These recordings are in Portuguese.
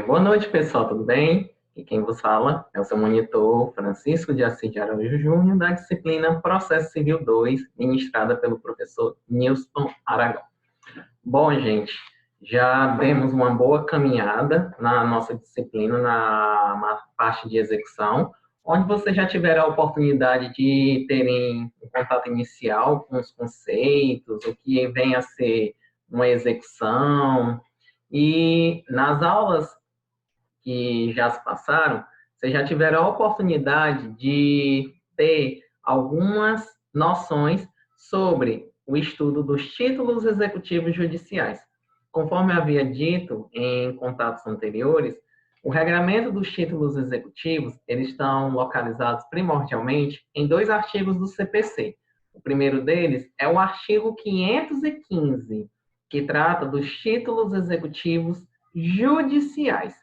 Boa noite, pessoal, tudo bem? E quem vos fala é o seu monitor Francisco de Assis de Araújo Júnior, da disciplina Processo Civil 2, ministrada pelo professor Nilson Aragão. Bom, gente, já demos uma boa caminhada na nossa disciplina, na parte de execução, onde vocês já tiveram a oportunidade de terem um contato inicial com os conceitos, o que vem a ser uma execução. E nas aulas que já se passaram, vocês já tiveram a oportunidade de ter algumas noções sobre o estudo dos títulos executivos judiciais. Conforme havia dito em contatos anteriores, o regramento dos títulos executivos, eles estão localizados primordialmente em dois artigos do CPC. O primeiro deles é o artigo 515, que trata dos títulos executivos judiciais,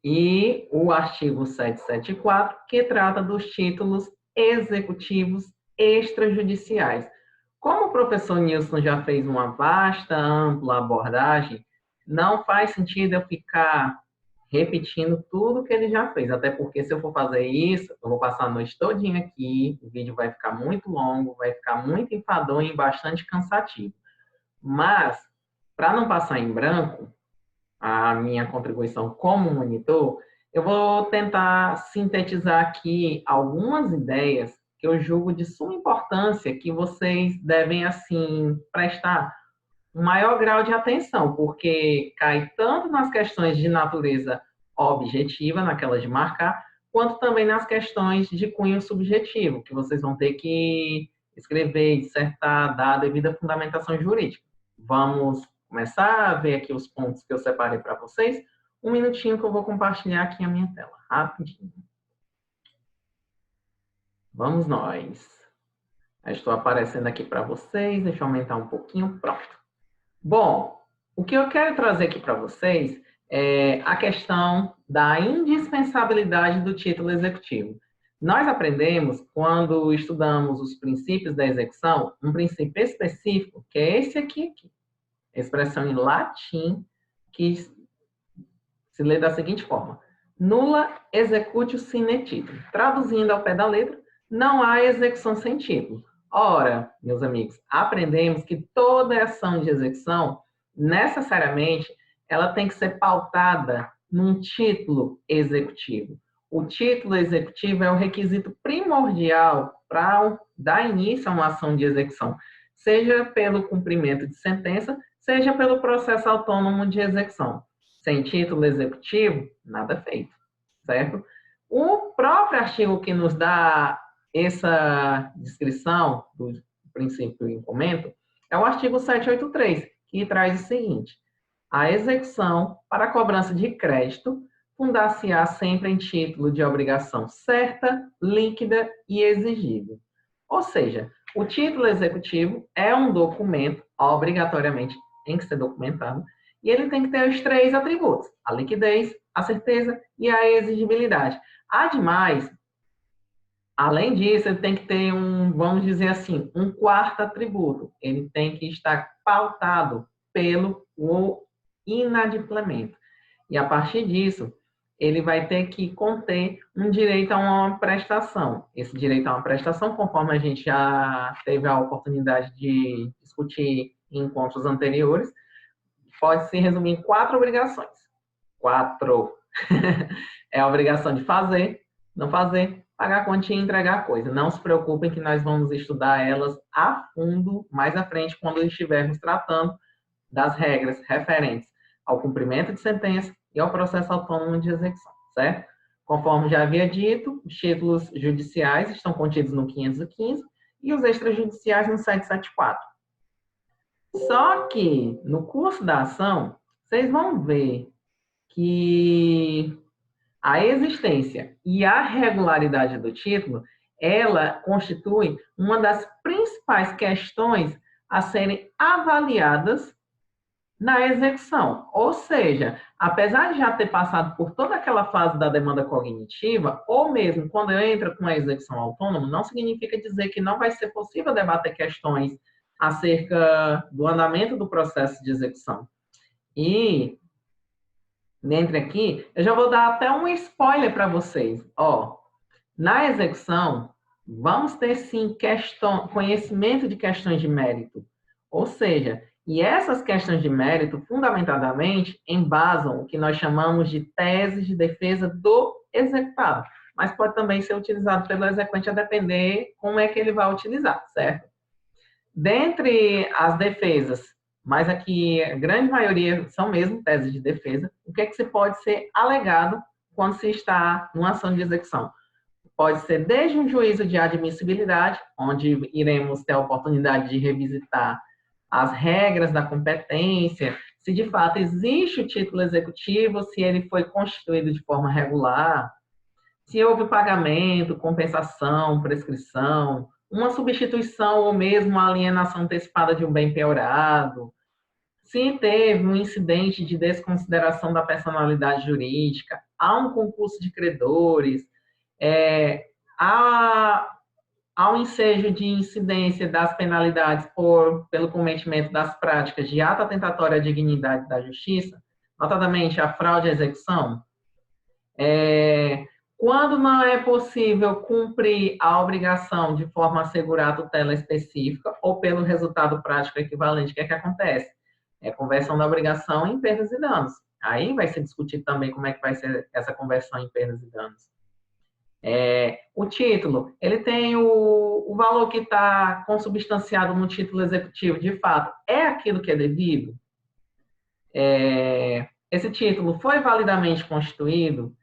e o artigo 774, que trata dos títulos executivos extrajudiciais. Como o professor Nilson já fez uma vasta, ampla abordagem, não faz sentido eu ficar repetindo tudo que ele já fez, até porque se eu for fazer isso, eu vou passar a noite todinha aqui, o vídeo vai ficar muito longo, vai ficar muito enfadonho e bastante cansativo. Mas, para não passar em branco a minha contribuição como monitor, eu vou tentar sintetizar aqui algumas ideias que eu julgo de suma importância, que vocês devem, assim, prestar um maior grau de atenção, porque cai tanto nas questões de natureza objetiva, naquelas de marcar, quanto também nas questões de cunho subjetivo, que vocês vão ter que escrever, dissertar, dar a devida fundamentação jurídica. Vamos começar a ver aqui os pontos que eu separei para vocês. Um minutinho que eu vou compartilhar aqui a minha tela, rapidinho. Vamos nós. Já estou aparecendo aqui para vocês, deixa eu aumentar um pouquinho, pronto. Bom, o que eu quero trazer aqui para vocês é a questão da indispensabilidade do título executivo. Nós aprendemos, quando estudamos os princípios da execução, um princípio específico, que é esse aqui. Expressão em latim, que se lê da seguinte forma: nulla executio sine titulo. Traduzindo ao pé da letra, não há execução sem título. Ora, meus amigos, aprendemos que toda ação de execução, necessariamente, ela tem que ser pautada num título executivo. O título executivo é o requisito primordial para dar início a uma ação de execução, seja pelo cumprimento de sentença, seja pelo processo autônomo de execução. Sem título executivo, nada feito, certo? O próprio artigo que nos dá essa descrição do princípio em comento é o artigo 783, que traz o seguinte: a execução para a cobrança de crédito fundar-se-á sempre em título de obrigação certa, líquida e exigível. Ou seja, o título executivo é um documento, obrigatoriamente tem que ser documentado, e ele tem que ter os três atributos: a liquidez, a certeza e a exigibilidade. Ademais, além disso, ele tem que ter vamos dizer assim, um quarto atributo. Ele tem que estar pautado pelo inadimplemento. E a partir disso, ele vai ter que conter um direito a uma prestação. Esse direito a uma prestação, conforme a gente já teve a oportunidade de discutir em encontros anteriores, pode se resumir em 4 obrigações. 4. É a obrigação de fazer, não fazer, pagar a quantia e entregar a coisa. Não se preocupem que nós vamos estudar elas a fundo mais à frente, quando estivermos tratando das regras referentes ao cumprimento de sentença e ao processo autônomo de execução, certo? Conforme já havia dito, os títulos judiciais estão contidos no 515 e os extrajudiciais no 774. Só que, no curso da ação, vocês vão ver que a existência e a regularidade do título, ela constitui uma das principais questões a serem avaliadas na execução. Ou seja, apesar de já ter passado por toda aquela fase da demanda cognitiva, ou mesmo quando entra com a execução autônoma, não significa dizer que não vai ser possível debater questões acerca do andamento do processo de execução. E Dentre aqui, eu já vou dar até um spoiler para vocês. Ó, na execução, vamos ter sim conhecimento de questões de mérito. Ou seja, e essas questões de mérito, fundamentadamente, embasam o que nós chamamos de tese de defesa do executado. Mas pode também ser utilizado pelo exequente a depender como é que ele vai utilizar, certo? Dentre as defesas, mas aqui a grande maioria são mesmo teses de defesa, o que é que se pode ser alegado quando se está numa ação de execução? Pode ser desde um juízo de admissibilidade, onde iremos ter a oportunidade de revisitar as regras da competência, se de fato existe o título executivo, se ele foi constituído de forma regular, se houve pagamento, compensação, prescrição, uma substituição ou mesmo uma alienação antecipada de um bem penhorado, se teve um incidente de desconsideração da personalidade jurídica, há um concurso de credores, há, há um ensejo de incidência das penalidades pelo cometimento das práticas de ato atentatório à dignidade da justiça, notadamente a fraude à execução, quando não é possível cumprir a obrigação de forma a assegurar a tutela específica ou pelo resultado prático equivalente, o que é que acontece? É conversão da obrigação em perdas e danos. Aí vai ser discutido também como é que vai ser essa conversão em perdas e danos. O título, ele tem o valor que está consubstanciado no título executivo, de fato, é aquilo que é devido? Esse título foi validamente constituído?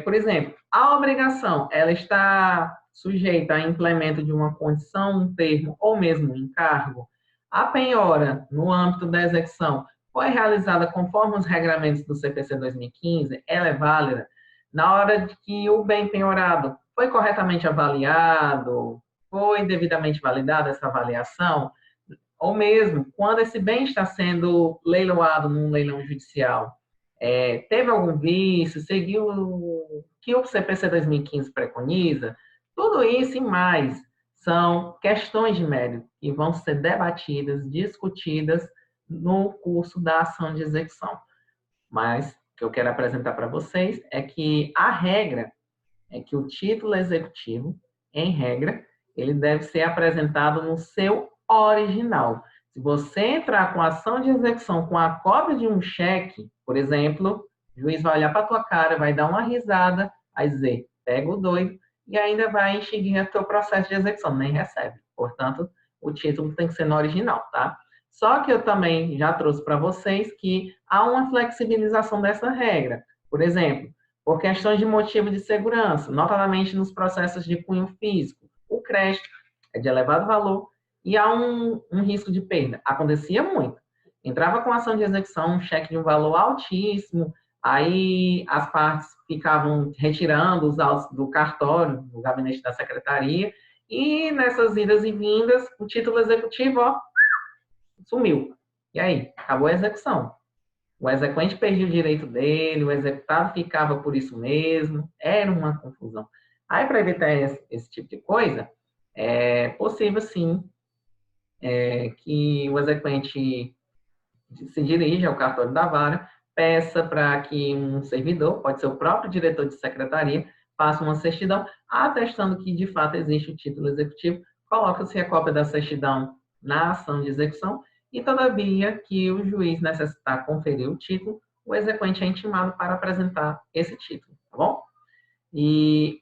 Por exemplo, a obrigação, ela está sujeita a implemento de uma condição, um termo ou mesmo um encargo? A penhora, no âmbito da execução, foi realizada conforme os regramentos do CPC 2015? Ela é válida? Na hora de que o bem penhorado foi corretamente avaliado, foi devidamente validada essa avaliação? Ou mesmo, quando esse bem está sendo leiloado num leilão judicial, teve algum vício, seguiu o que o CPC 2015 preconiza? Tudo isso e mais são questões de mérito que vão ser debatidas, discutidas no curso da ação de execução. Mas o que eu quero apresentar para vocês é que a regra é que o título executivo, em regra, ele deve ser apresentado no seu original. Se você entrar com ação de execução com a cópia de um cheque, por exemplo, o juiz vai olhar para a tua cara, vai dar uma risada, vai dizer, pega o doido, e ainda vai enxergar o teu processo de execução, nem recebe. Portanto, o título tem que ser no original, tá? Só que eu também já trouxe para vocês que há uma flexibilização dessa regra. Por exemplo, por questões de motivo de segurança, notadamente nos processos de cunho físico. O crédito é de elevado valor e há um risco de perda. Acontecia muito. Entrava com ação de execução, um cheque de um valor altíssimo, aí as partes ficavam retirando os autos do cartório, do gabinete da secretaria, e nessas idas e vindas, o título executivo, ó, sumiu. E aí? Acabou a execução. O exequente perdia o direito dele, o executado ficava por isso mesmo, era uma confusão. Aí, para evitar esse tipo de coisa, é possível, sim, que o exequente se dirija ao cartório da vara, peça para que um servidor, pode ser o próprio diretor de secretaria, faça uma certidão atestando que, de fato, existe o título executivo, coloca-se a cópia da certidão na ação de execução e, todavia, que o juiz necessitar conferir o título, o exequente é intimado para apresentar esse título, tá bom? E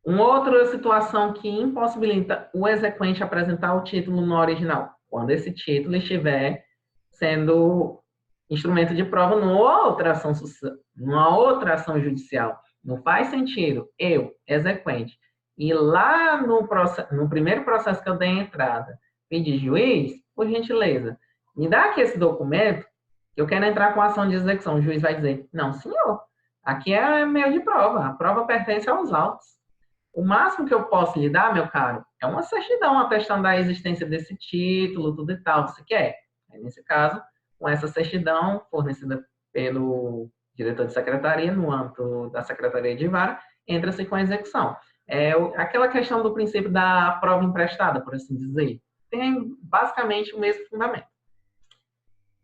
uma outra situação que impossibilita o exequente apresentar o título no original, quando esse título estiver sendo instrumento de prova numa outra ação judicial. Não faz sentido eu, exequente, ir lá no primeiro processo que eu dei entrada, pedir juiz, por gentileza, me dá aqui esse documento, que eu quero entrar com a ação de execução. O juiz vai dizer, não, senhor, aqui é meio de prova, a prova pertence aos autos. O máximo que eu posso lhe dar, meu caro, é uma certidão atestando a existência desse título, tudo e tal. Você quer? Aí, nesse caso, com essa certidão fornecida pelo diretor de secretaria, no âmbito da secretaria de vara, entra-se com a execução. Aquela questão do princípio da prova emprestada, por assim dizer, tem basicamente o mesmo fundamento.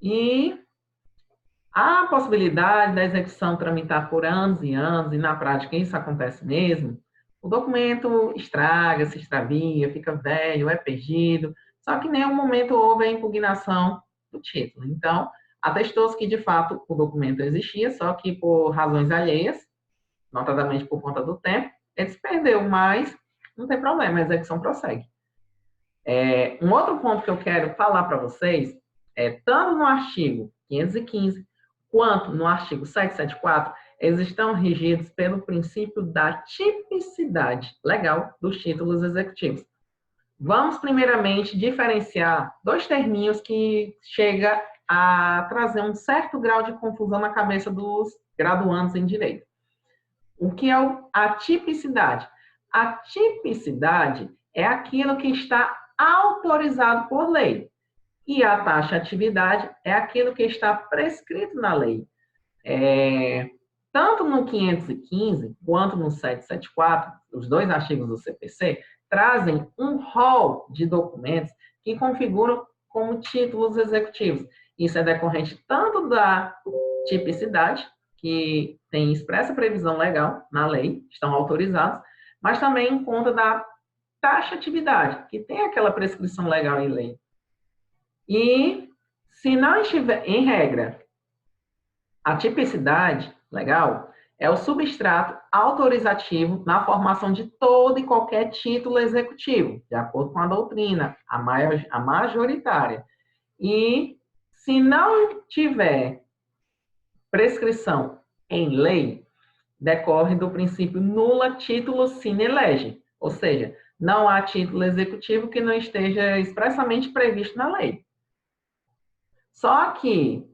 E Há a possibilidade da execução tramitar por anos e anos, e na prática isso acontece mesmo. O documento estraga, se extravia, fica velho, é perdido, só que em nenhum momento houve a impugnação do título. Então, atestou-se que, de fato, o documento existia, só que por razões alheias, notadamente por conta do tempo, ele se perdeu, mas não tem problema, a execução prossegue. Um outro ponto que eu quero falar para vocês é, tanto no artigo 515 quanto no artigo 774, eles estão regidos pelo princípio da tipicidade legal dos títulos executivos. Vamos, primeiramente, diferenciar dois terminhos que chega a trazer um certo grau de confusão na cabeça dos graduandos em direito. O que é a tipicidade? A tipicidade é aquilo que está autorizado por lei. E a taxatividade é aquilo que está prescrito na lei. Tanto no 515 quanto no 774, os dois artigos do CPC, trazem um rol de documentos que configuram como títulos executivos. Isso é decorrente tanto da tipicidade, que tem expressa previsão legal na lei, estão autorizados, mas também em conta da taxatividade, que tem aquela prescrição legal em lei. E se não estiver, em regra, a tipicidade legal é o substrato autorizativo na formação de todo e qualquer título executivo, de acordo com a doutrina, a majoritária. E se não tiver prescrição em lei, decorre do princípio nula título sine lege, ou seja, não há título executivo que não esteja expressamente previsto na lei. Só que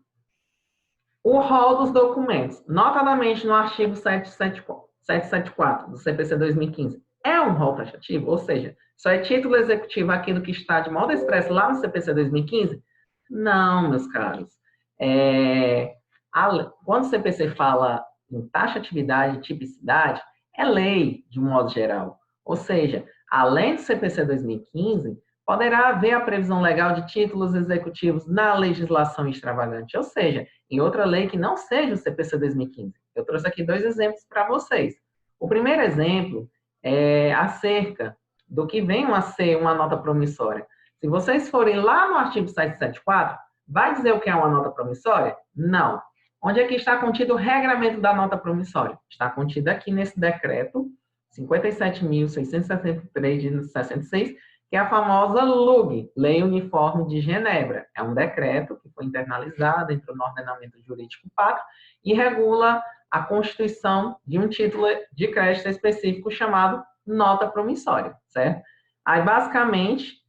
o rol dos documentos, notadamente no artigo 774 do CPC 2015, é um rol taxativo, ou seja, só é título executivo aquilo que está de modo expresso lá no CPC 2015? Não, meus caros. Quando o CPC fala em taxatividade e tipicidade, é lei, de um modo geral. Ou seja, além do CPC 2015, poderá haver a previsão legal de títulos executivos na legislação extravagante, ou seja, em outra lei que não seja o CPC 2015. Eu trouxe aqui dois exemplos para vocês. O primeiro exemplo é acerca do que vem a ser uma nota promissória. Se vocês forem lá no artigo 774, vai dizer o que é uma nota promissória? Não. Onde é que está contido o regramento da nota promissória? Está contido aqui nesse decreto 57.673 de 66, que é a famosa LUG, Lei Uniforme de Genebra. É um decreto que foi internalizado, entrou no ordenamento jurídico pátrio e regula a constituição de um título de crédito específico chamado nota promissória, certo? Aí, basicamente,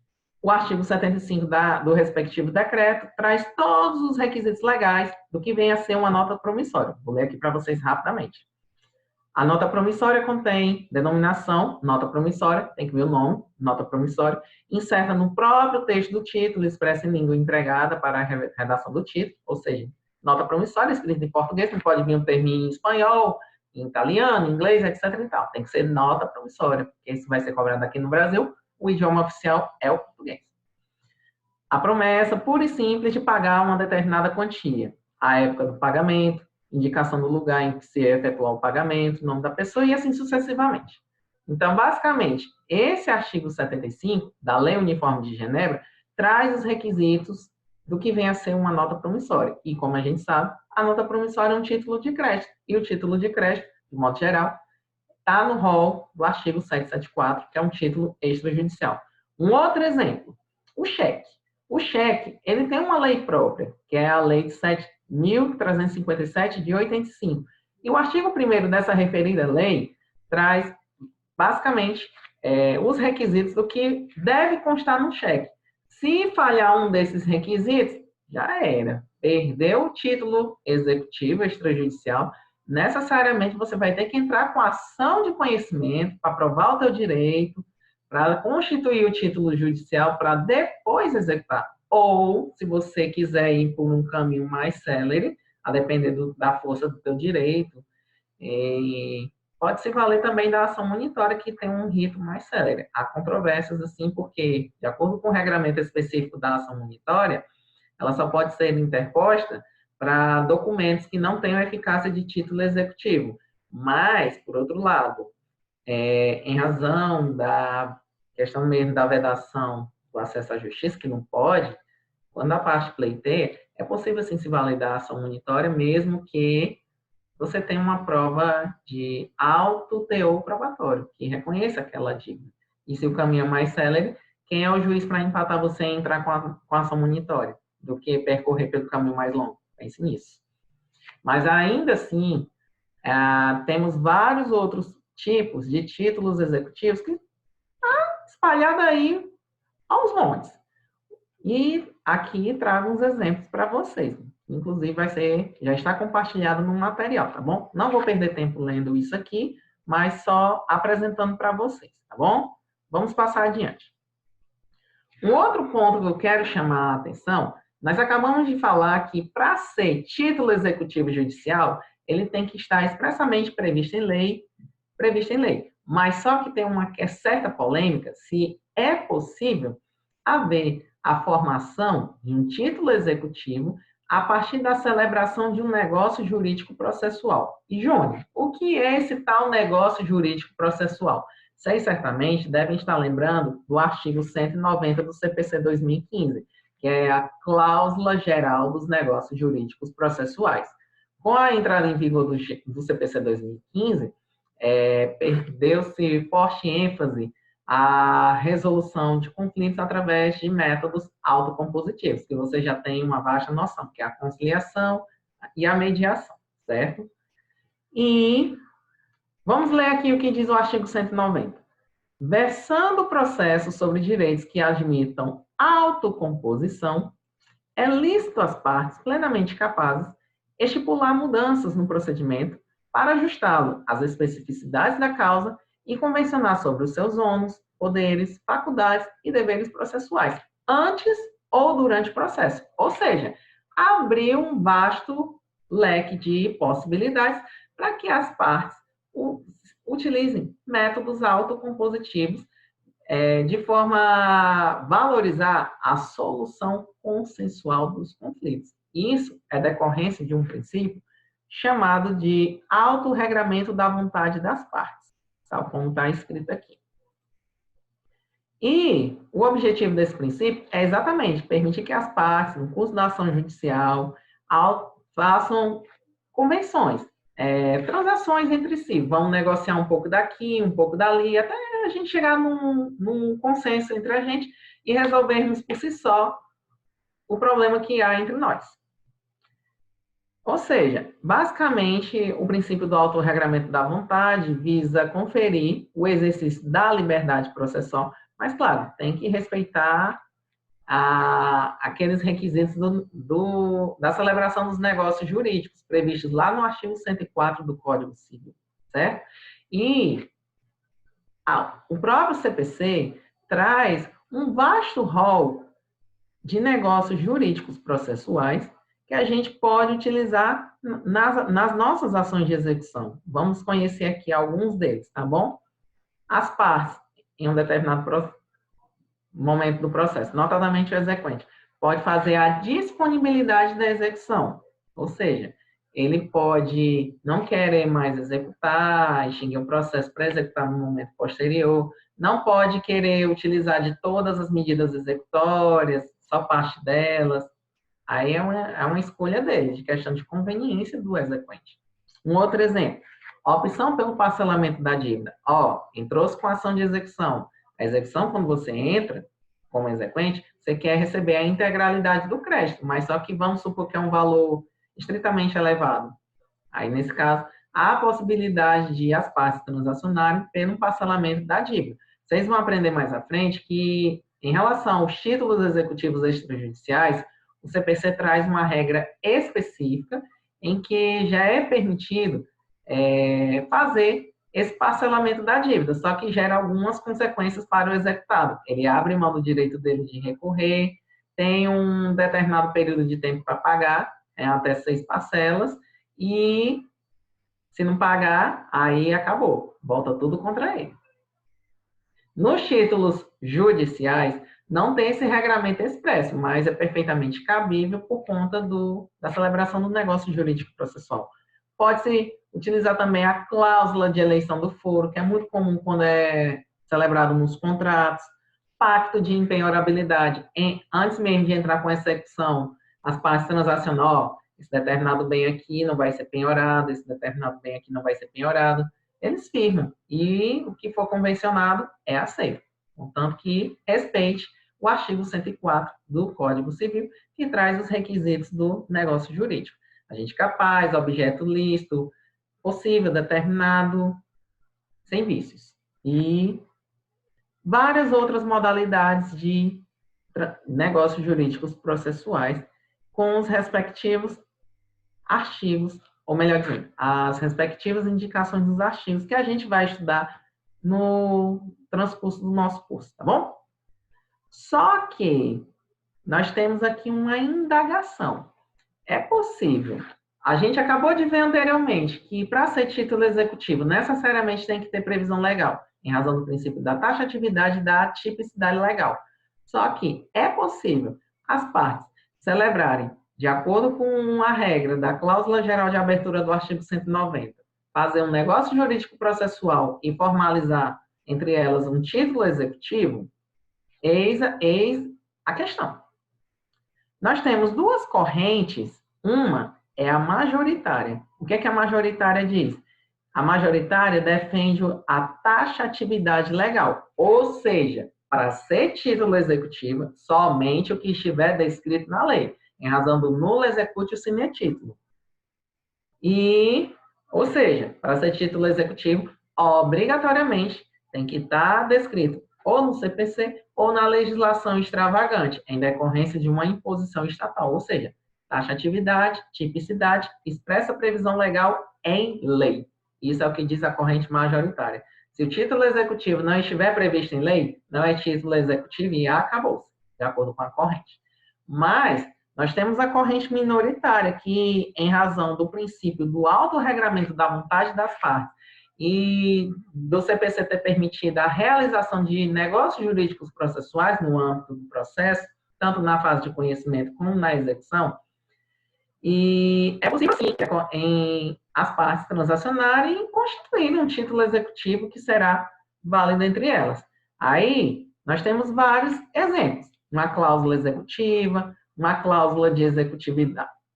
o artigo 75 do respectivo decreto traz todos os requisitos legais do que vem a ser uma nota promissória. Vou ler aqui para vocês rapidamente. A nota promissória contém denominação, nota promissória, tem que ver o nome, nota promissória, inserta no próprio texto do título, expressa em língua empregada para a redação do título, ou seja, nota promissória escrita em português, não pode vir um termo em espanhol, em italiano, em inglês, etc. E tal. Tem que ser nota promissória, porque isso vai ser cobrado aqui no Brasil, o idioma oficial é o português. A promessa pura e simples de pagar uma determinada quantia, a época do pagamento, indicação do lugar em que se efetuar o pagamento, nome da pessoa e assim sucessivamente. Então, basicamente, esse artigo 75 da Lei Uniforme de Genebra traz os requisitos do que vem a ser uma nota promissória. E, como a gente sabe, a nota promissória é um título de crédito. E o título de crédito, de modo geral, está no rol do artigo 774, que é um título extrajudicial. Um outro exemplo, o cheque. O cheque, ele tem uma lei própria, que é a Lei de 7.357 de 85. E o artigo 1º dessa referida lei traz, basicamente, os requisitos do que deve constar no cheque. Se falhar um desses requisitos, já era. Perdeu o título executivo extrajudicial, necessariamente você vai ter que entrar com ação de conhecimento para provar o teu direito, para constituir o título judicial para depois executar. Ou, se você quiser ir por um caminho mais célere, a depender da força do teu direito, pode se valer também da ação monitória, que tem um rito mais célere. Há controvérsias, assim, porque, de acordo com o regramento específico da ação monitória, ela só pode ser interposta para documentos que não tenham eficácia de título executivo. Mas, por outro lado, em razão da questão mesmo da vedação do acesso à justiça, que não pode, quando a parte pleiteia, é possível sim se validar a ação monitória, mesmo que você tenha uma prova de alto teor probatório, que reconheça aquela dívida. E se o caminho é mais célere, quem é o juiz para empatar você a entrar com a ação monitória, do que percorrer pelo caminho mais longo? Pense nisso. Mas ainda assim, temos vários outros tipos de títulos executivos que espalhados aí aos montes. E aqui trago uns exemplos para vocês. Inclusive, já está compartilhado no material, tá bom? Não vou perder tempo lendo isso aqui, mas só apresentando para vocês, tá bom? Vamos passar adiante. Um outro ponto que eu quero chamar a atenção, nós acabamos de falar que para ser título executivo judicial, ele tem que estar expressamente previsto em lei, Mas só que tem uma certa polêmica se é possível haver a formação de um título executivo a partir da celebração de um negócio jurídico processual. E, Júnior, o que é esse tal negócio jurídico processual? Vocês certamente devem estar lembrando do artigo 190 do CPC 2015, que é a cláusula geral dos negócios jurídicos processuais. Com a entrada em vigor do CPC 2015, deu-se forte ênfase à resolução de conflitos através de métodos autocompositivos, que você já tem uma vasta noção, que é a conciliação e a mediação, certo? E vamos ler aqui o que diz o artigo 190. Versando o processo sobre direitos que admitam autocomposição, é lícito às partes plenamente capazes estipular mudanças no procedimento para ajustá-lo às especificidades da causa e convencionar sobre os seus ônus, poderes, faculdades e deveres processuais, antes ou durante o processo. Ou seja, abrir um vasto leque de possibilidades para que as partes utilizem métodos autocompositivos de forma a valorizar a solução consensual dos conflitos. Isso é decorrência de um princípio chamado de autorregramento da vontade das partes, tal como está escrito aqui. E o objetivo desse princípio é exatamente permitir que as partes, no curso da ação judicial, façam convenções, transações entre si, vão negociar um pouco daqui, um pouco dali, até a gente chegar num consenso entre a gente e resolvermos por si só o problema que há entre nós. Ou seja, basicamente, o princípio do autorregramento da vontade visa conferir o exercício da liberdade processual, mas, claro, tem que respeitar aqueles requisitos da celebração dos negócios jurídicos, previstos lá no artigo 104 do Código Civil, certo? E o próprio CPC traz um vasto rol de negócios jurídicos processuais que a gente pode utilizar nas nossas ações de execução. Vamos conhecer aqui alguns deles, tá bom? As partes, em um determinado momento do processo, notadamente o exequente, pode fazer a disponibilidade da execução, ou seja, ele pode não querer mais executar, extinguir o processo para executar no momento posterior, não pode querer utilizar de todas as medidas executórias, só parte delas. Aí é uma escolha dele, de questão de conveniência do exequente. Um outro exemplo, a opção pelo parcelamento da dívida. Entrou-se com a ação de execução. A execução, quando você entra como exequente, você quer receber a integralidade do crédito, mas só que vamos supor que é um valor estritamente elevado. Aí, nesse caso, há a possibilidade de as partes transacionarem pelo parcelamento da dívida. Vocês vão aprender mais à frente que, em relação aos títulos executivos extrajudiciais, o CPC traz uma regra específica em que já é permitido fazer esse parcelamento da dívida, só que gera algumas consequências para o executado. Ele abre mão do direito dele de recorrer, tem um determinado período de tempo para pagar, até 6 parcelas, e se não pagar, aí acabou, volta tudo contra ele. Nos títulos judiciais, não tem esse regramento expresso, mas é perfeitamente cabível por conta da celebração do negócio jurídico processual. Pode-se utilizar também a cláusula de eleição do foro, que é muito comum quando é celebrado nos contratos, pacto de impenhorabilidade, antes mesmo de entrar com a execução, as partes transacionam, ó, esse determinado bem aqui não vai ser penhorado, esse determinado bem aqui não vai ser penhorado, eles firmam, e o que for convencionado é aceito, contanto que respeite o artigo 104 do Código Civil, que traz os requisitos do negócio jurídico. Agente capaz, objeto lícito, possível, determinado, sem vícios. E várias outras modalidades de negócios jurídicos processuais com os respectivos artigos, ou melhor dizendo, as respectivas indicações dos artigos que a gente vai estudar no transcurso do nosso curso, tá bom? Só que nós temos aqui uma indagação. É possível. A gente acabou de ver anteriormente que para ser título executivo necessariamente tem que ter previsão legal, em razão do princípio da taxatividade e da tipicidade legal. Só que é possível as partes celebrarem, de acordo com a regra da cláusula geral de abertura do artigo 190, fazer um negócio jurídico processual e formalizar entre elas um título executivo. Eis a questão. Nós temos duas correntes. Uma é a majoritária. O que é que a majoritária diz? A majoritária defende a taxatividade legal, ou seja, para ser título executivo, somente o que estiver descrito na lei, em razão do nulo executio sine título. Ou seja, para ser título executivo, obrigatoriamente tem que estar descrito ou no CPC ou na legislação extravagante, em decorrência de uma imposição estatal, ou seja, taxatividade, tipicidade, expressa previsão legal em lei. Isso é o que diz a corrente majoritária. Se o título executivo não estiver previsto em lei, não é título executivo e acabou-se, de acordo com a corrente. Mas nós temos a corrente minoritária, que, em razão do princípio do autorregramento da vontade das partes e do CPC ter permitido a realização de negócios jurídicos processuais no âmbito do processo, tanto na fase de conhecimento como na execução, e é possível, sim, em as partes transacionarem e constituírem um título executivo que será válido entre elas. Aí, nós temos vários exemplos. Uma cláusula executiva, uma cláusula de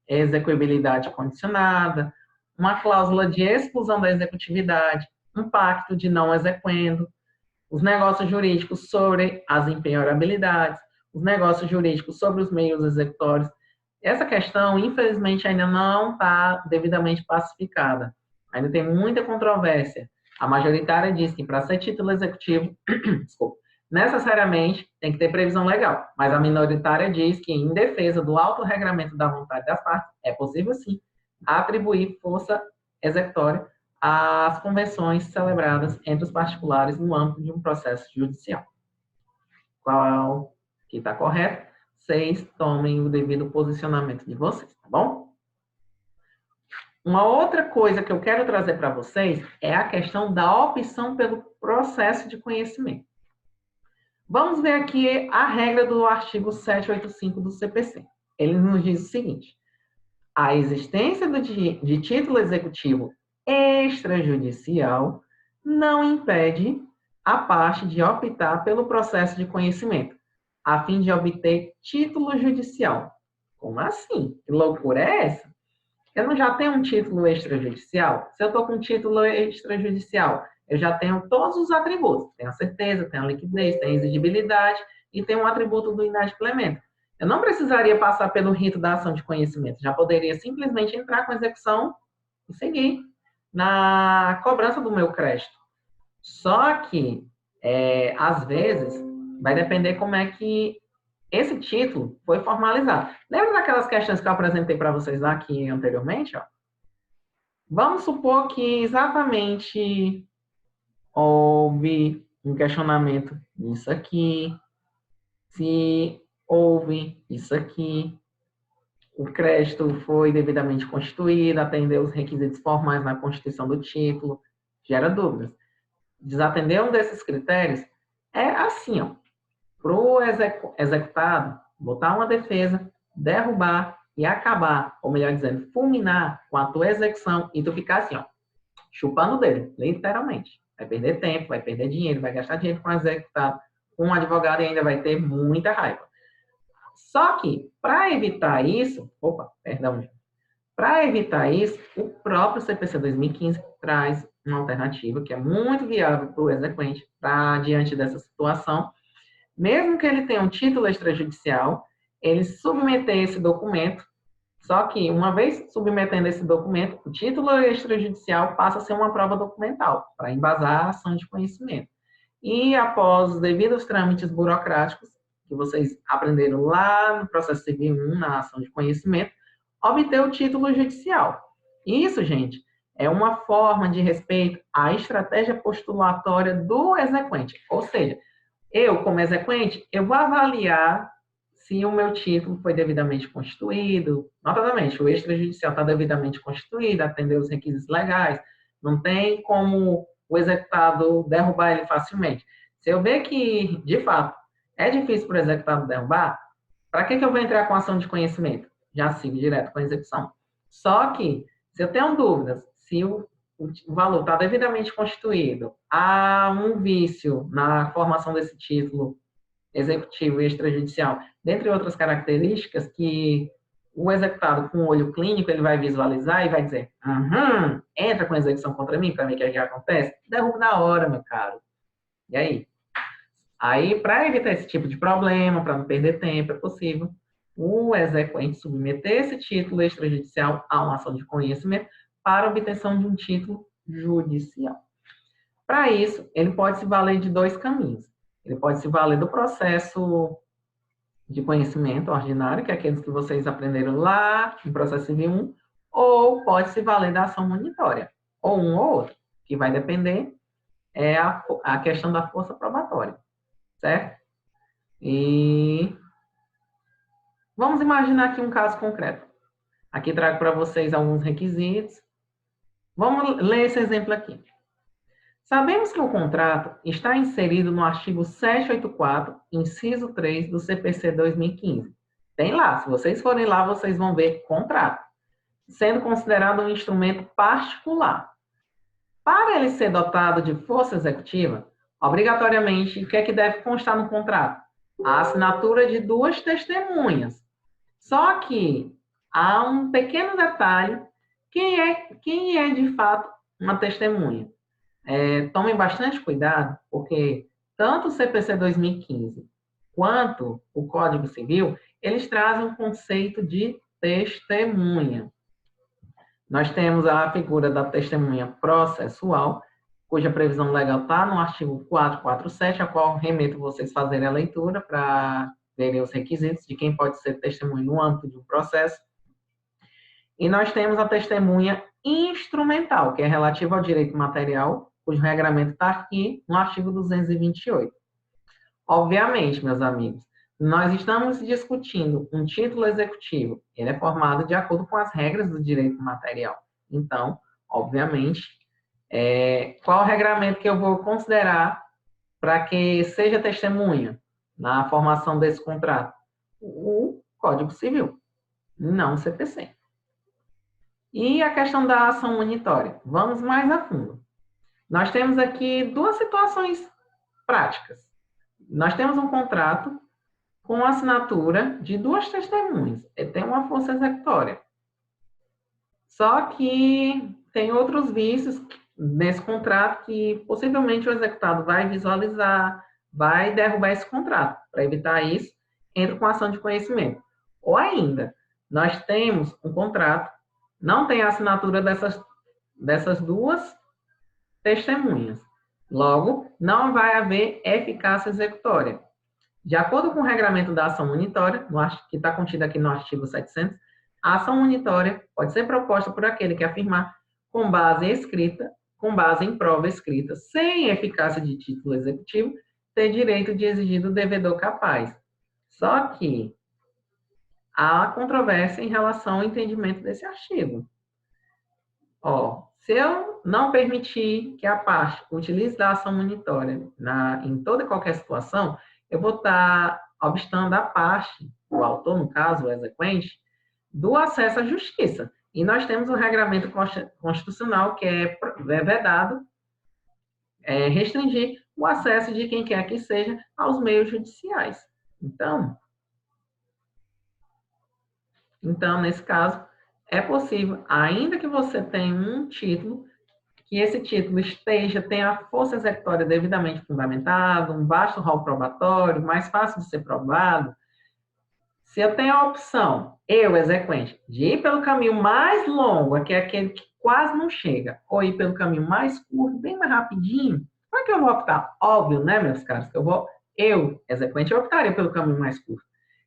execuibilidade condicionada, uma cláusula de exclusão da executividade, um pacto de não exequendo, os negócios jurídicos sobre as impenhorabilidades, os negócios jurídicos sobre os meios executórios. Essa questão, infelizmente, ainda não está devidamente pacificada. Ainda tem muita controvérsia. A majoritária diz que para ser título executivo, desculpa, necessariamente tem que ter previsão legal, mas a minoritária diz que, em defesa do autorregramento da vontade das partes, é possível, sim, atribuir força executória às convenções celebradas entre os particulares no âmbito de um processo judicial. Qual que está correto? Vocês tomem o devido posicionamento de vocês, tá bom? Uma outra coisa que eu quero trazer para vocês é a questão da opção pelo processo de conhecimento. Vamos ver aqui a regra do artigo 785 do CPC. Ele nos diz o seguinte: a existência de título executivo extrajudicial não impede a parte de optar pelo processo de conhecimento, a fim de obter título judicial. Como assim? Que loucura é essa? Eu não já tenho um título extrajudicial? Se eu estou com um título extrajudicial, eu já tenho todos os atributos. Tenho a certeza, tenho a liquidez, tenho a exigibilidade e tenho um atributo do inadimplemento. Eu não precisaria passar pelo rito da ação de conhecimento. Já poderia simplesmente entrar com a execução e seguir na cobrança do meu crédito. Só que, às vezes, vai depender como é que esse título foi formalizado. Lembra daquelas questões que eu apresentei para vocês aqui anteriormente? Ó? Vamos supor que exatamente houve um questionamento nisso aqui, se houve isso aqui, o crédito foi devidamente constituído, atendeu os requisitos formais na constituição do título, gera dúvidas. Desatender um desses critérios é assim, ó. para o executado botar uma defesa, derrubar e acabar, ou melhor dizendo, fulminar com a tua execução e tu ficar assim, ó, chupando o dedo, literalmente. Vai perder tempo, vai perder dinheiro, vai gastar dinheiro com o executado, com um advogado e ainda vai ter muita raiva. Só que, para evitar isso, para evitar isso, o próprio CPC 2015 traz uma alternativa que é muito viável para o exequente, para diante dessa situação, mesmo que ele tenha um título extrajudicial, ele submeter esse documento, só que uma vez submetendo esse documento, o título extrajudicial passa a ser uma prova documental, para embasar a ação de conhecimento. E após os devidos trâmites burocráticos, que vocês aprenderam lá no processo civil 1, na ação de conhecimento, obter o título judicial. Isso, gente, é uma forma de respeito à estratégia postulatória do exequente. Ou seja, eu, como exequente, eu vou avaliar se o meu título foi devidamente constituído. Notadamente, o extrajudicial está devidamente constituído, atendeu os requisitos legais, não tem como o executado derrubar ele facilmente. Se eu ver que, de fato, é difícil para o executado derrubar, para que eu vou entrar com ação de conhecimento? Já sigo direto com a execução. Só que, se eu tenho dúvidas, se o valor está devidamente constituído, há um vício na formação desse título executivo e extrajudicial, dentre outras características que o executado com o olho clínico ele vai visualizar e vai dizer, entra com execução contra mim para ver o que acontece, derrubo na hora, meu caro. E aí? Aí, para evitar esse tipo de problema, para não perder tempo, é possível o exequente submeter esse título extrajudicial a uma ação de conhecimento para obtenção de um título judicial. Para isso, ele pode se valer de dois caminhos. Ele pode se valer do processo de conhecimento ordinário, que é aqueles que vocês aprenderam lá no processo civil 1, ou pode se valer da ação monitória, ou um ou outro, que vai depender a questão da força probatória, certo? E vamos imaginar aqui um caso concreto. Aqui trago para vocês alguns requisitos. Vamos ler esse exemplo aqui. Sabemos que o contrato está inserido no artigo 784, inciso 3 do CPC 2015. Tem lá, se vocês forem lá, vocês vão ver contrato, sendo considerado um instrumento particular. Para ele ser dotado de força executiva, obrigatoriamente, o que é que deve constar no contrato? A assinatura de duas testemunhas. Só que há um pequeno detalhe, quem é de fato uma testemunha? Tomem bastante cuidado, porque tanto o CPC 2015 quanto o Código Civil, eles trazem um conceito de testemunha. Nós temos a figura da testemunha processual, cuja previsão legal está no artigo 447, a qual remeto vocês fazerem a leitura para verem os requisitos de quem pode ser testemunha no âmbito de um processo. E nós temos a testemunha instrumental, que é relativa ao direito material, cujo regramento está aqui no artigo 228. Obviamente, meus amigos, nós estamos discutindo um título executivo. Ele é formado de acordo com as regras do direito material. Então, obviamente, qual o regramento que eu vou considerar para que seja testemunha na formação desse contrato? O Código Civil, não o CPC. E a questão da ação monitória. Vamos mais a fundo. Nós temos aqui duas situações práticas. Nós temos um contrato com assinatura de duas testemunhas. Ele tem uma força executória. Só que tem outros vícios nesse contrato que possivelmente o executado vai visualizar, vai derrubar esse contrato. Para evitar isso, entra com ação de conhecimento. Ou ainda, nós temos um contrato, não tem a assinatura dessas duas testemunhas. Logo, não vai haver eficácia executória. De acordo com o regramento da ação monitória, que está contido aqui no artigo 700, a ação monitória pode ser proposta por aquele que afirmar, com base em prova escrita, sem eficácia de título executivo, ter direito de exigir do devedor capaz. Só que há controvérsia em relação ao entendimento desse artigo. Se eu não permitir que a parte utilize da ação monitória em toda e qualquer situação, eu vou estar obstando a parte, o autor, no caso, o exequente, do acesso à justiça. E nós temos um regramento constitucional que é vedado, restringir o acesso de quem quer que seja aos meios judiciais. Então, nesse caso, é possível, ainda que você tenha um título, que esse título tenha a força executória devidamente fundamentada, um vasto rol probatório, mais fácil de ser provado. Se eu tenho a opção, eu, exequente, de ir pelo caminho mais longo, que é aquele que quase não chega, ou ir pelo caminho mais curto, bem mais rapidinho, como é que eu vou optar? Óbvio, né, meus caros, que eu, exequente, eu optaria pelo caminho mais curto.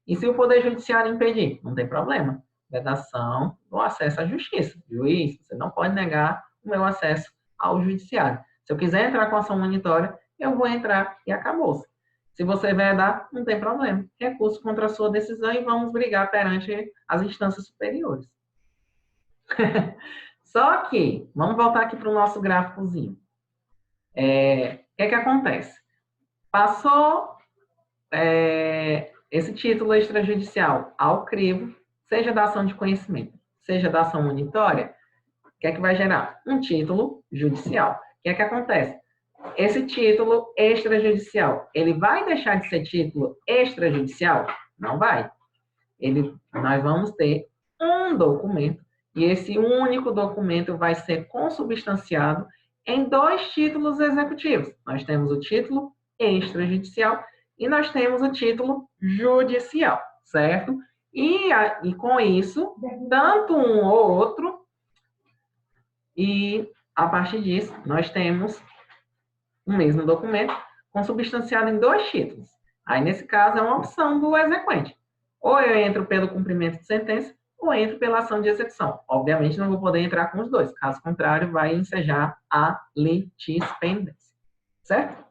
E se o Poder Judiciário impedir? Não tem problema. Vedação do acesso à justiça. Juiz, você não pode negar o meu acesso ao judiciário. Se eu quiser entrar com ação monitória, eu vou entrar e acabou-se. Se você vedar, não tem problema. Recurso contra a sua decisão e vamos brigar perante as instâncias superiores. Só que, vamos voltar aqui para o nosso gráficozinho. O que acontece? Passou esse título extrajudicial ao crivo, seja da ação de conhecimento, seja da ação monitória, o que vai gerar? Um título judicial. O que acontece? Esse título extrajudicial, ele vai deixar de ser título extrajudicial? Não vai. Nós vamos ter um documento, e esse único documento vai ser consubstanciado em 2 títulos executivos. Nós temos o título extrajudicial e nós temos o título judicial, certo? E com isso, tanto um ou outro, e a partir disso, nós temos o mesmo documento consubstanciado em 2 títulos. Aí, nesse caso, é uma opção do exequente. Ou eu entro pelo cumprimento de sentença, ou entro pela ação de execução. Obviamente, não vou poder entrar com os 2. Caso contrário, vai ensejar a litispendência. Certo?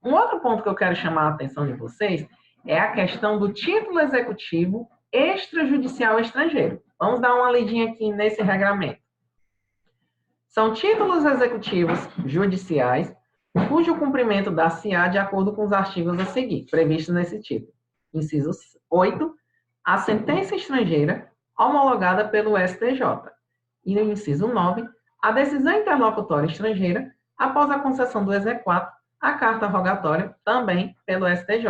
Um outro ponto que eu quero chamar a atenção de vocês é a questão do título executivo extrajudicial estrangeiro. Vamos dar uma lidinha aqui nesse regramento. São títulos executivos judiciais cujo cumprimento dar-se-á de acordo com os artigos a seguir, previstos nesse título. Inciso 8, a sentença estrangeira homologada pelo STJ. E no inciso 9, a decisão interlocutória estrangeira após a concessão do exequatur, a carta rogatória também pelo STJ.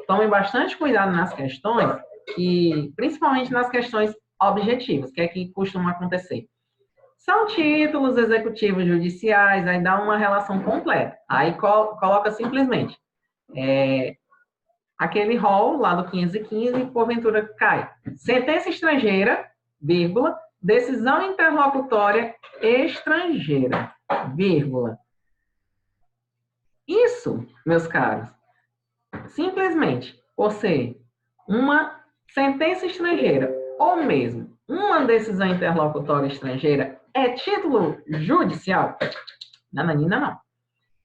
Tomem bastante cuidado nas questões, e principalmente nas questões objetivas, que é que costuma acontecer. São títulos executivos judiciais, aí dá uma relação completa. Aí coloca simplesmente aquele rol lá do 515, porventura cai. Sentença estrangeira, vírgula, decisão interlocutória estrangeira, vírgula. Isso, meus caros, simplesmente por ser uma sentença estrangeira ou mesmo uma decisão interlocutória estrangeira é título judicial? Nananina, não.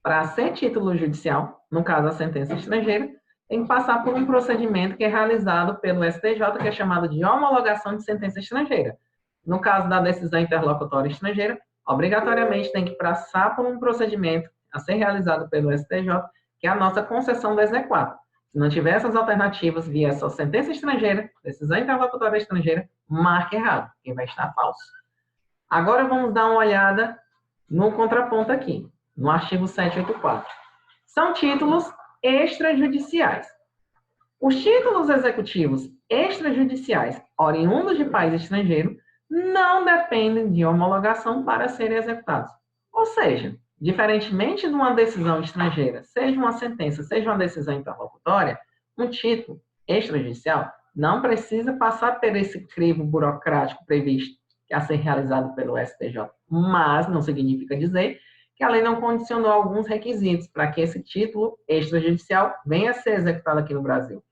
Para ser título judicial, no caso a sentença estrangeira, tem que passar por um procedimento que é realizado pelo STJ, que é chamado de homologação de sentença estrangeira. No caso da decisão interlocutória estrangeira, obrigatoriamente tem que passar por um procedimento a ser realizado pelo STJ, que é a nossa concessão do exequatur. Se não tiver essas alternativas, vier só sentença estrangeira, decisão interlocutória estrangeira, marque errado, que vai estar falso. Agora vamos dar uma olhada no contraponto aqui, no artigo 784. São títulos extrajudiciais. Os títulos executivos extrajudiciais oriundos de país estrangeiro não dependem de homologação para serem executados. Ou seja, diferentemente de uma decisão estrangeira, seja uma sentença, seja uma decisão interlocutória, um título extrajudicial não precisa passar por esse crivo burocrático previsto a ser realizado pelo STJ. Mas não significa dizer que a lei não condicionou alguns requisitos para que esse título extrajudicial venha a ser executado aqui no Brasil.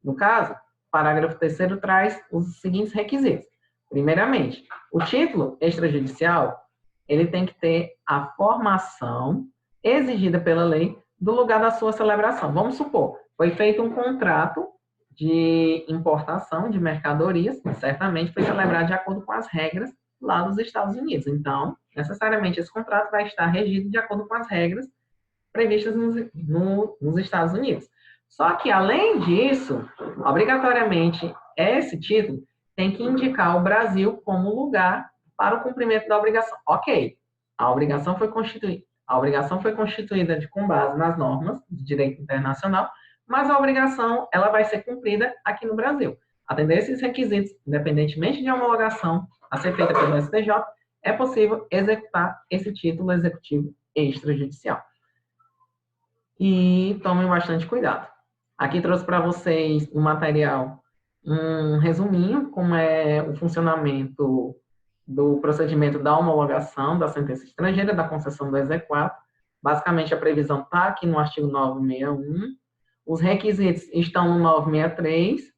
No caso, o parágrafo 3º traz os seguintes requisitos. Primeiramente, o título extrajudicial ele tem que ter a formação exigida pela lei do lugar da sua celebração. Vamos supor, foi feito um contrato de importação de mercadorias, certamente foi celebrado de acordo com as regras lá dos Estados Unidos. Então, necessariamente, esse contrato vai estar regido de acordo com as regras previstas nos Estados Unidos. Só que, além disso, obrigatoriamente, esse título tem que indicar o Brasil como lugar para o cumprimento da obrigação. Ok, a obrigação foi constituída. A obrigação foi constituída com base nas normas de direito internacional, mas a obrigação ela vai ser cumprida aqui no Brasil. Atender esses requisitos, independentemente de homologação a ser feita pelo STJ, é possível executar esse título executivo extrajudicial. E tomem bastante cuidado. Aqui trouxe para vocês no material um resuminho, como é o funcionamento do procedimento da homologação da sentença estrangeira, da concessão do exequatur. Basicamente, a previsão está aqui no artigo 961. Os requisitos estão no 963.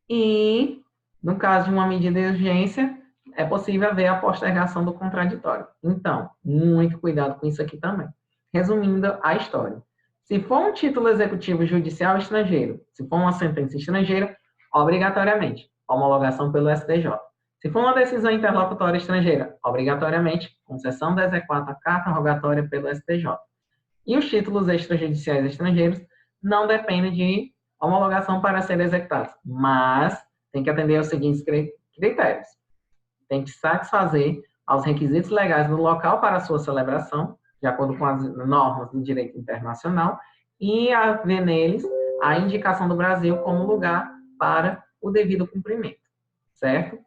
E, no caso de uma medida de urgência, é possível haver a postergação do contraditório. Então, muito cuidado com isso aqui também. Resumindo a história. Se for um título executivo judicial estrangeiro, se for uma sentença estrangeira, obrigatoriamente, homologação pelo STJ. Se for uma decisão interlocutória estrangeira, obrigatoriamente, concessão do exequatur à carta rogatória pelo STJ. E os títulos extrajudiciais estrangeiros não dependem de homologação para serem executados, mas tem que atender aos seguintes critérios. Tem que satisfazer aos requisitos legais do local para a sua celebração, de acordo com as normas do direito internacional, e haver neles a indicação do Brasil como lugar para o devido cumprimento, certo?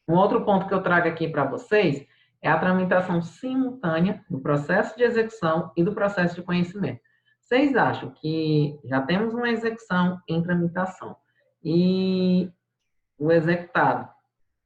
Um outro ponto que eu trago aqui para vocês é a tramitação simultânea do processo de execução e do processo de conhecimento. Vocês acham que já temos uma execução em tramitação e o executado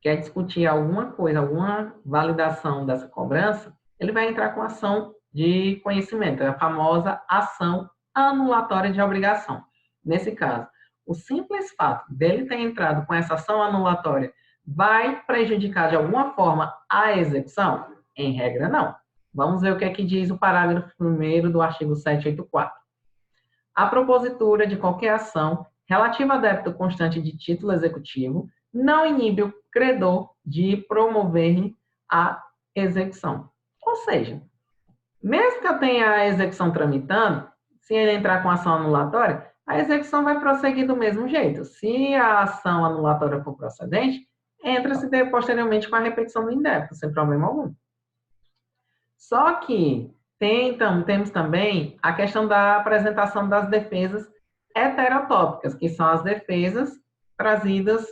quer discutir alguma coisa, alguma validação dessa cobrança, ele vai entrar com ação de conhecimento, a famosa ação anulatória de obrigação. Nesse caso, o simples fato dele ter entrado com essa ação anulatória vai prejudicar de alguma forma a execução? Em regra, não. Vamos ver o que é que diz o parágrafo 1º do artigo 784. A propositura de qualquer ação relativa a débito constante de título executivo não inibe o credor de promover a execução. Ou seja, mesmo que eu tenha a execução tramitando, se ele entrar com ação anulatória, a execução vai prosseguir do mesmo jeito. Se a ação anulatória for procedente, entra-se posteriormente com a repetição do indébito, sem problema algum. Só que temos também a questão da apresentação das defesas heterotópicas, que são as defesas trazidas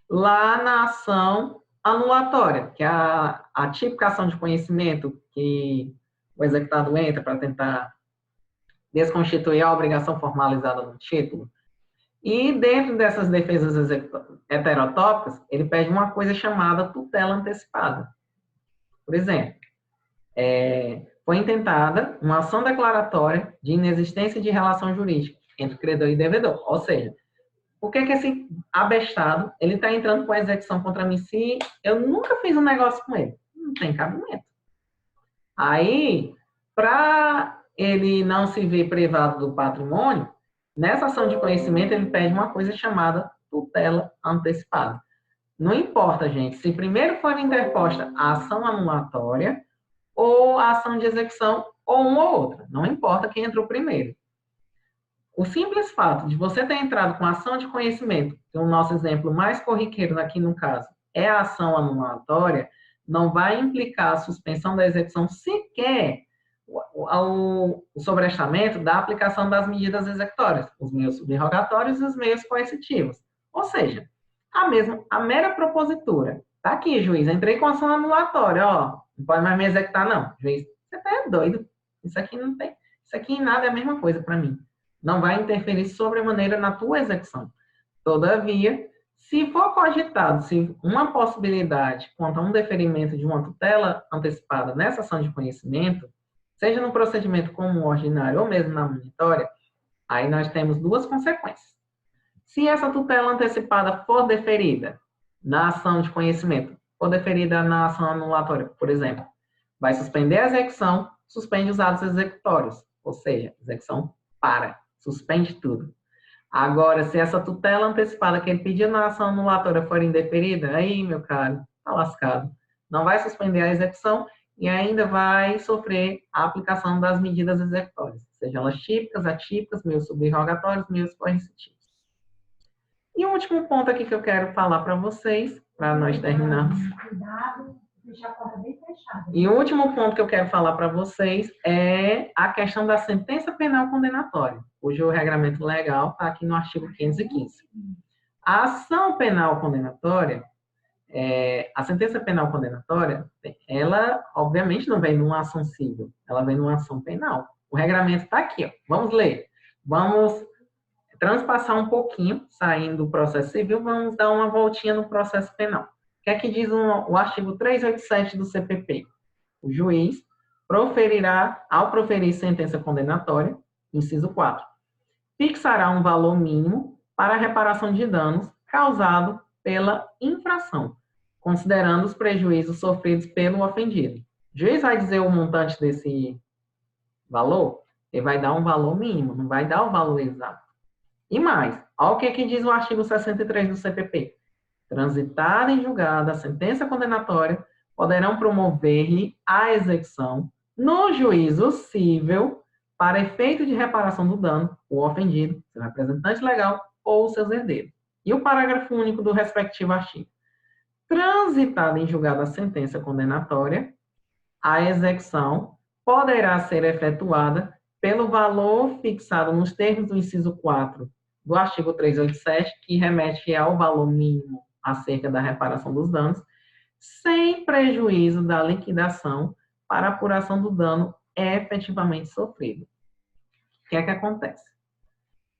lá na ação anulatória, que é a típica ação de conhecimento que o executado entra para tentar desconstituir a obrigação formalizada no título. E dentro dessas defesas heterotópicas, ele pede uma coisa chamada tutela antecipada. Por exemplo, foi intentada uma ação declaratória de inexistência de relação jurídica entre credor e devedor. Ou seja, por que esse abestado ele está entrando com a execução contra mim se eu nunca fiz um negócio com ele? Não tem cabimento. Aí, para ele não se ver privado do patrimônio, nessa ação de conhecimento ele pede uma coisa chamada tutela antecipada. Não importa, gente, se primeiro for interposta a ação anulatória ou a ação de execução, ou uma ou outra. Não importa quem entrou primeiro. O simples fato de você ter entrado com a ação de conhecimento, que é o nosso exemplo mais corriqueiro aqui no caso, é a ação anulatória, não vai implicar a suspensão da execução sequer o sobrestamento da aplicação das medidas executórias, os meios subrogatórios e os meios coercitivos. Ou seja, a mera propositura. Tá aqui, juiz, entrei com ação anulatória, ó, não pode mais me executar, não. Juiz, você tá doido. Isso aqui não tem, isso aqui em nada é a mesma coisa para mim. Não vai interferir sobremaneira na tua execução. Todavia, se for cogitado, se uma possibilidade quanto a um deferimento de uma tutela antecipada nessa ação de conhecimento, seja no procedimento comum ordinário ou mesmo na monitória, aí nós temos duas consequências. Se essa tutela antecipada for deferida na ação de conhecimento, for deferida na ação anulatória, por exemplo, vai suspender a execução, suspende os atos executórios, ou seja, a execução para, suspende tudo. Agora, se essa tutela antecipada que ele pediu na ação anulatória for indeferida, aí, meu caro, tá lascado. Não vai suspender a execução e ainda vai sofrer a aplicação das medidas executórias, sejam elas típicas, atípicas, meios subrogatórios, meios coercitivos. E o último ponto aqui que eu quero falar para vocês, para nós terminarmos. E o último ponto que eu quero falar para vocês é a questão da sentença penal condenatória, cujo regramento legal está aqui no artigo 515. A ação penal condenatória, a sentença penal condenatória, ela obviamente não vem numa ação civil, ela vem numa ação penal. O regramento está aqui, ó. Vamos ler. Vamos transpassar um pouquinho, saindo do processo civil, vamos dar uma voltinha no processo penal. O que é que diz o artigo 387 do CPP? O juiz proferirá, ao proferir sentença condenatória, inciso 4, fixará um valor mínimo para a reparação de danos causado pela infração, considerando os prejuízos sofridos pelo ofendido. O juiz vai dizer o montante desse valor? Ele vai dar um valor mínimo, não vai dar o valor exato. E mais, olha o que diz o artigo 63 do CPP. Transitada em julgado a sentença condenatória, poderão promover-lhe a execução no juízo cível para efeito de reparação do dano, o ofendido, seu representante legal ou seus herdeiros. E o parágrafo único do respectivo artigo. Transitada em julgado a sentença condenatória, a execução poderá ser efetuada pelo valor fixado nos termos do inciso 4 do artigo 387, que remete ao valor mínimo acerca da reparação dos danos, sem prejuízo da liquidação para apuração do dano efetivamente sofrido. O que é que acontece?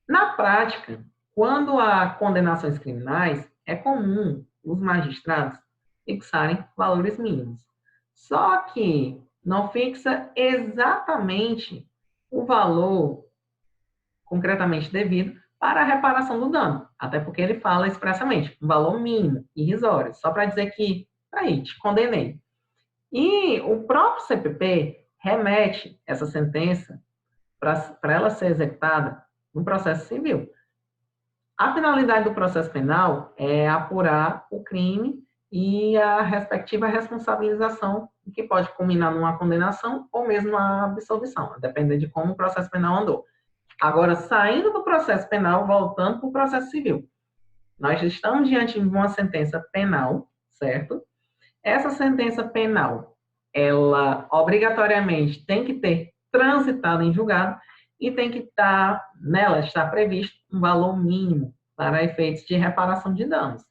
Na prática, quando há condenações criminais, é comum os magistrados fixarem valores mínimos. Só que não fixa exatamente o valor concretamente devido para a reparação do dano, até porque ele fala expressamente um valor mínimo, irrisório, só para dizer que, aí, te condenei. E o próprio CPP remete essa sentença para ela ser executada no processo civil. A finalidade do processo penal é apurar o crime e a respectiva responsabilização, que pode culminar numa condenação ou mesmo a absolvição, a depender de como o processo penal andou. Agora, saindo do processo penal, voltando para o processo civil. Nós estamos diante de uma sentença penal, certo? Essa sentença penal, ela obrigatoriamente tem que ter transitado em julgado e tem que estar, nela está previsto um valor mínimo para efeitos de reparação de danos.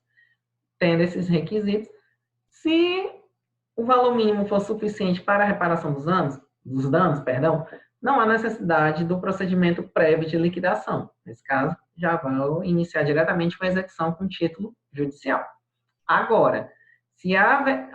Tendo esses requisitos, se o valor mínimo for suficiente para a reparação dos danos, não há necessidade do procedimento prévio de liquidação. Nesse caso, já vão iniciar diretamente com a execução com título judicial. Agora, se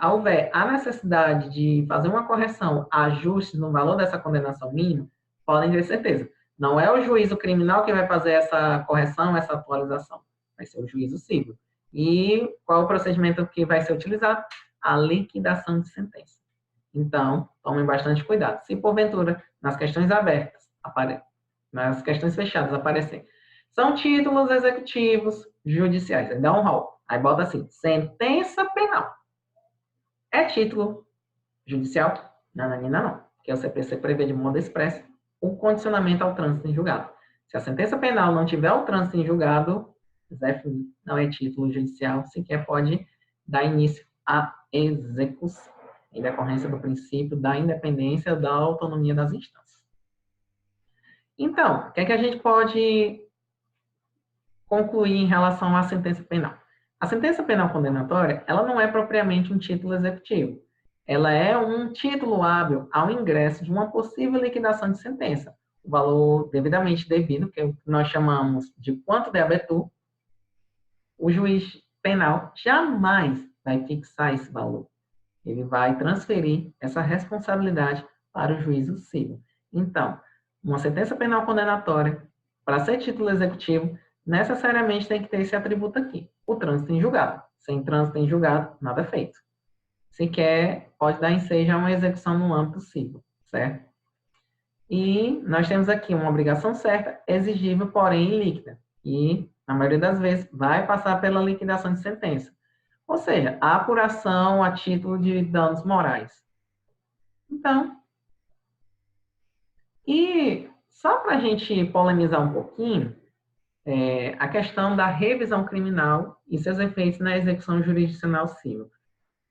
houver a necessidade de fazer uma correção, ajustes no valor dessa condenação mínima, podem ter certeza. Não é o juízo criminal que vai fazer essa correção, essa atualização. Vai ser o juízo civil. E qual o procedimento que vai ser utilizado? A liquidação de sentença. Então, tomem bastante cuidado. Se porventura, nas questões abertas, nas questões fechadas aparecer, são títulos executivos judiciais. Aí dá um rol. Aí bota assim, sentença penal. É título judicial? Nananina não. Porque o CPC prevê de modo expresso o condicionamento ao trânsito em julgado. Se a sentença penal não tiver o trânsito em julgado, não é título judicial, sequer pode dar início à execução, em decorrência do princípio da independência da autonomia das instâncias. Então, o que é que a gente pode concluir em relação à sentença penal? A sentença penal condenatória, ela não é propriamente um título executivo. Ela é um título hábil ao ingresso de uma possível liquidação de sentença. O valor devidamente devido, que nós chamamos de quanto de habetur, o juiz penal jamais vai fixar esse valor. Ele vai transferir essa responsabilidade para o juízo civil. Então, uma sentença penal condenatória, para ser título executivo, necessariamente tem que ter esse atributo aqui, o trânsito em julgado. Sem trânsito em julgado, nada é feito. Se quer, pode dar ensejo a uma execução no âmbito civil, certo? E nós temos aqui uma obrigação certa, exigível, porém ilíquida. E, na maioria das vezes, vai passar pela liquidação de sentença. Ou seja, a apuração a título de danos morais. Então, e só para a gente polemizar um pouquinho, a questão da revisão criminal e seus efeitos na execução jurisdicional civil.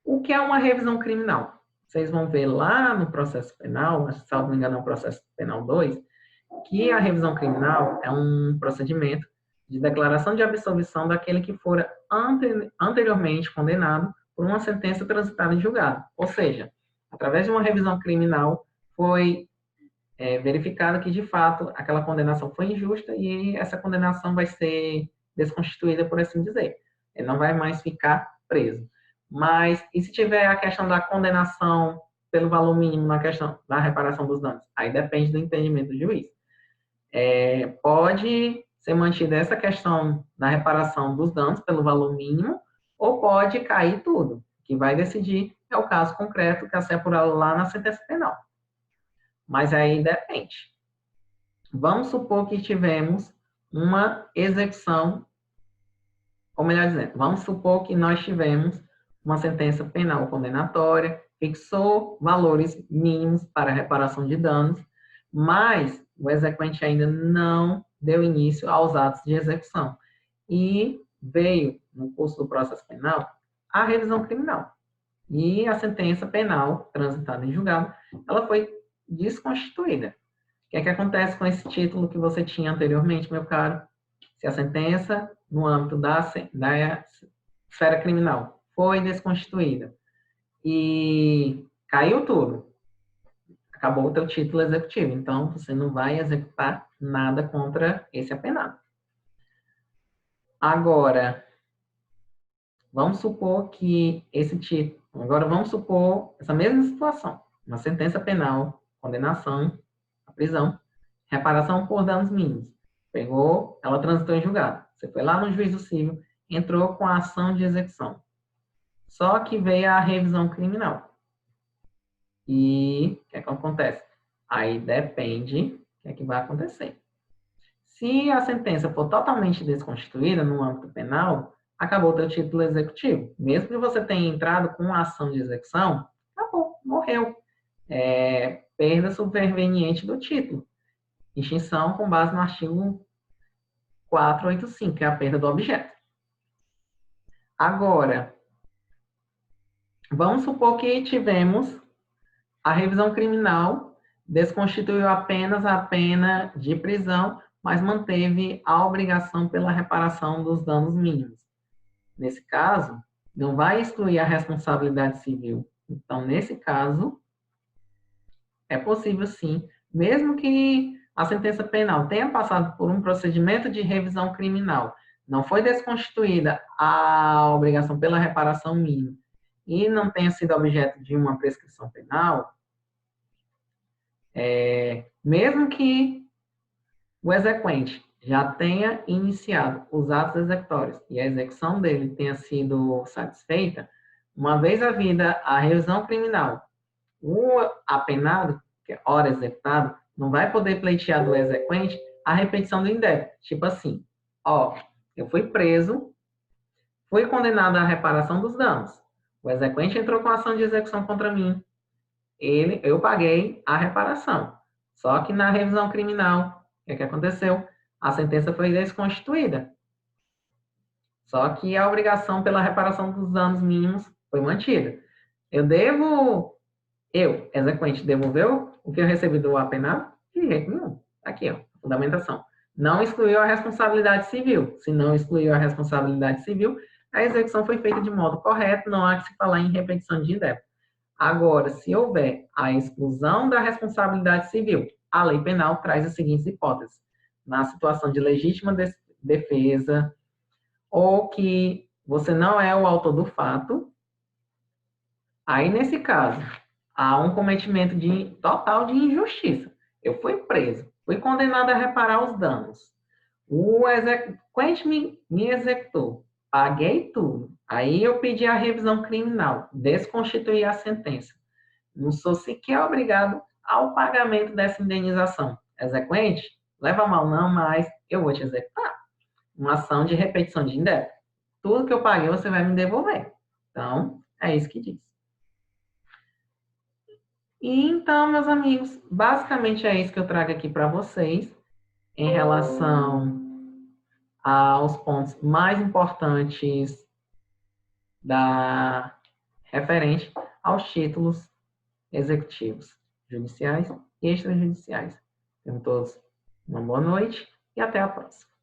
O que é uma revisão criminal? Vocês vão ver lá no processo penal, se não me engano é o processo penal 2, que a revisão criminal é um procedimento de declaração de absolvição daquele que fora anteriormente condenado por uma sentença transitada em julgado. Ou seja, através de uma revisão criminal, foi verificado que, de fato, aquela condenação foi injusta e essa condenação vai ser desconstituída, por assim dizer. Ele não vai mais ficar preso. Mas, e se tiver a questão da condenação pelo valor mínimo na questão da reparação dos danos? Aí depende do entendimento do juiz. Pode ser mantida essa questão da reparação dos danos pelo valor mínimo, ou pode cair tudo. O que vai decidir é o caso concreto que a ser apurado lá na sentença penal. Mas aí depende. Vamos supor que tivemos uma execução, ou melhor dizendo, vamos supor que nós tivemos uma sentença penal condenatória, fixou valores mínimos para reparação de danos, mas o exequente ainda não deu início aos atos de execução. E veio, no curso do processo penal, a revisão criminal. E a sentença penal, transitada em julgado, ela foi desconstituída. O que é que acontece com esse título que você tinha anteriormente, meu caro? Se a sentença, no âmbito da esfera criminal, foi desconstituída e caiu tudo, acabou o teu título executivo. Então, você não vai executar nada contra esse apenado. Agora, vamos supor que esse título... Agora, vamos supor essa mesma situação. Uma sentença penal, condenação, a prisão, reparação por danos mínimos. Pegou, ela transitou em julgado. Você foi lá no juízo civil, entrou com a ação de execução. Só que veio a revisão criminal. E o que é que acontece? Aí depende do que é que vai acontecer. Se a sentença for totalmente desconstituída no âmbito penal, acabou o teu título executivo. Mesmo que você tenha entrado com a ação de execução, acabou, morreu. Perda superveniente do título. Extinção com base no artigo 485, que é a perda do objeto. Agora, vamos supor que tivemos a revisão criminal, desconstituiu apenas a pena de prisão, mas manteve a obrigação pela reparação dos danos mínimos. Nesse caso, não vai excluir a responsabilidade civil. Então, nesse caso, é possível sim, mesmo que a sentença penal tenha passado por um procedimento de revisão criminal, não foi desconstituída a obrigação pela reparação mínima e não tenha sido objeto de uma prescrição penal, mesmo que o exequente já tenha iniciado os atos executórios e a execução dele tenha sido satisfeita, uma vez havida a revisão criminal, o apenado, que é hora executado, não vai poder pleitear do exequente a repetição do indébito. Tipo assim, eu fui preso, fui condenado à reparação dos danos. O exequente entrou com ação de execução contra mim. Eu paguei a reparação. Só que na revisão criminal, o que aconteceu? A sentença foi desconstituída. Só que a obrigação pela reparação dos danos mínimos foi mantida. Exequente, devolveu o que eu recebi do apenado? De jeito nenhum. Aqui, fundamentação. Não excluiu a responsabilidade civil. Se não excluiu a responsabilidade civil, a execução foi feita de modo correto, não há que se falar em repetição de indébito. Agora, se houver a exclusão da responsabilidade civil, a lei penal traz as seguintes hipóteses. Na situação de legítima defesa, ou que você não é o autor do fato, aí, nesse caso, há um cometimento total de injustiça. Eu fui preso, fui condenado a reparar os danos. O exequente me executou, paguei tudo. Aí eu pedi a revisão criminal, desconstituí a sentença. Não sou sequer obrigado ao pagamento dessa indenização. Exequente, leva mal não, mas eu vou te executar. Uma ação de repetição de indébito. Tudo que eu paguei você vai me devolver. Então, é isso que diz. E então, meus amigos, basicamente é isso que eu trago aqui para vocês em relação aos pontos mais importantes da referente aos títulos executivos, judiciais e extrajudiciais. Tenham todos uma boa noite e até a próxima.